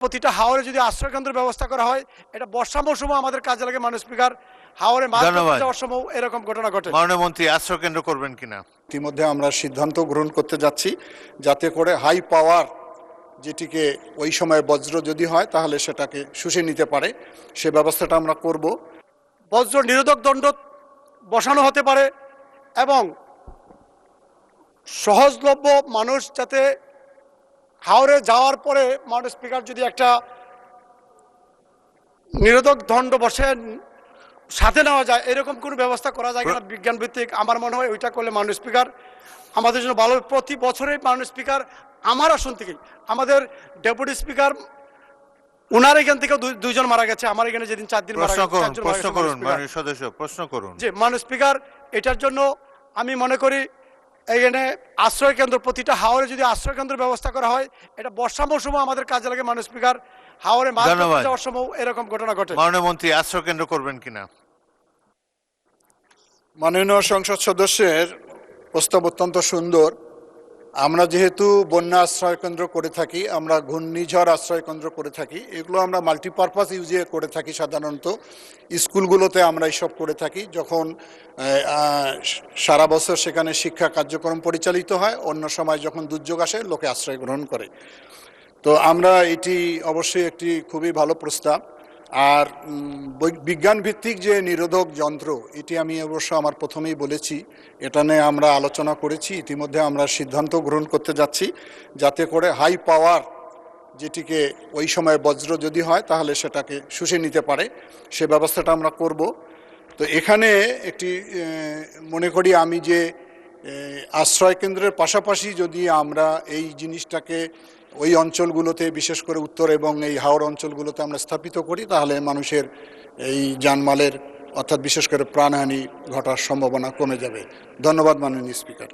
প্রতিটা হাওরে যদি আশ্রয় কেন্দ্রের ব্যবস্থা করা হয়, এটা বর্ষা মৌসুমে আমাদের কাজে লাগে। মাননীয় স্পিকার, হাওরে মাছ ধরতে যাওয়ার সময় এরকম ঘটনা ঘটে। মাননীয় মন্ত্রী, আশ্রয় কেন্দ্র করবেন কিনা? ইতিমধ্যে আমরা সিদ্ধান্ত গ্রহণ করতে যাচ্ছি, যাতে করে হাই পাওয়ার যেটিকে ওই সময় বজ্র যদি হয় তাহলে সেটাকে শুষে নিতে পারে, সে ব্যবস্থাটা আমরা করব। বজ্র নিরোধক দণ্ড বসানো হতে পারে এবং সহজলভ্য মানুষ যাতে হাওরে যাওয়ার পরে মাননীয় স্পিকার যদি একটা নিরোধক দণ্ড বসেন সাথে নেওয়া যায়, এরকম কোনো ব্যবস্থা করা যায় কিনা বিজ্ঞান ভিত্তিক, আমার মনে হয় ওইটা করলে মাননীয় স্পিকার আমাদের জন্য ভালো। প্রতি বছরে মাননীয় স্পিকার আমার আসন থেকে আমাদের ডেপুটি স্পিকার ওনার এখান থেকে দুইজন মারা গেছে, আমার এখানে যেদিন 4 দিন মারা গেছে। প্রশ্ন করুন মাননীয় সদস্য, প্রশ্ন করুন। জি মাননীয় স্পিকার, এটার জন্য আমি মনে করি এখানে আশ্রয় কেন্দ্র, প্রতিটা হাওরে যদি আশ্রয় কেন্দ্রের ব্যবস্থা করা হয়, এটা বর্ষা মৌসুমে আমাদের কাজে লাগে। মাননীয় স্পিকার, হাওরে মাছ ধরতে যাওয়ার সময় এরকম ঘটনা ঘটে। মাননীয় মন্ত্রী, আশ্রয় কেন্দ্র করবেন কিনা? মাননীয় সংসদ সদস্যের প্রস্তাব অত্যন্ত সুন্দর। আমরা যেহেতু বন্যা আশ্রয় কেন্দ্র করে থাকি, আমরা ঘূর্ণিঝড় আশ্রয় কেন্দ্র করে থাকি, এগুলো আমরা মাল্টিপারপাস ইউজে করে থাকি। সাধারণত স্কুলগুলোতে আমরা এইসব করে থাকি, যখন সারা বছর সেখানে শিক্ষা কার্যক্রম পরিচালিত হয়, অন্য সময় যখন দুর্যোগ আসে লোকে আশ্রয় গ্রহণ করে। তো আমরা এটি অবশ্যই একটি খুবই ভালো প্রস্তাব। আর বিজ্ঞান ভিত্তিক যে নিরোধক যন্ত্র, এটি আমি অবশ্য আমার প্রথমেই বলেছি, এটা নিয়ে আমরা আলোচনা করেছি। ইতিমধ্যে আমরা সিদ্ধান্ত গ্রহণ করতে যাচ্ছি, যাতে করে হাই পাওয়ার যেটিকে ওই সময় বজ্র যদি হয় তাহলে সেটাকে শুষে নিতে পারে, সে ব্যবস্থাটা আমরা করব। তো এখানে একটি মনে করি আমি যে আশ্রয় কেন্দ্রের পাশাপাশি যদি আমরা এই জিনিসটাকে ওই অঞ্চলগুলোতে, বিশেষ করে উত্তর এবং এই হাওড় অঞ্চলগুলোতে আমরা স্থাপিত করি, তাহলে মানুষের এই জানমালের অর্থাৎ বিশেষ করে প্রাণহানি ঘটার সম্ভাবনা কমে যাবে। ধন্যবাদ মাননীয় স্পিকার।